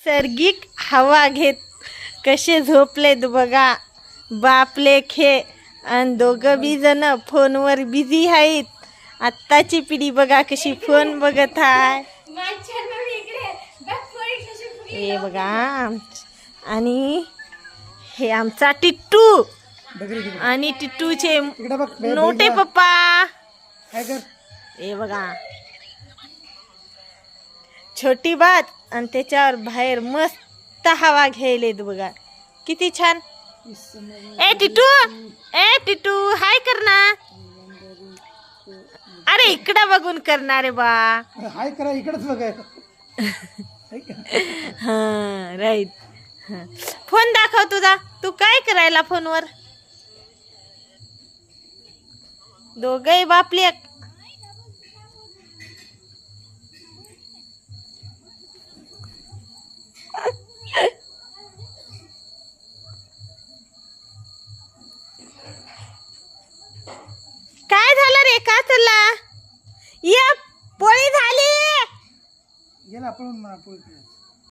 नैसर्गिक हवा घेत कसे झोपलेत बघा बापले खे आणि दोघं बी जण फोनवर बिझी आहेत. आत्ताची पिढी बघा कशी फोन बघत आहे. हे बघा आणि हे आमचा टिट्टू आणि टिट्टूचे नोटे पप्पा. हे बघा छोटी बात आणि त्याच्यावर बाहेर मस्त हवा घ्यायलेत बघा किती छान. ए टिटू हाय कर ना. अरे इकडं बघून करणार रे बा. हाय करा इकडेच बघाय. हा राईट. फोन दाखव तुझा. तू काय करायला फोनवर. दोघे बापले. काय झालं रे का चालला. या पोळी झाली. गेला पळून मला पोळी.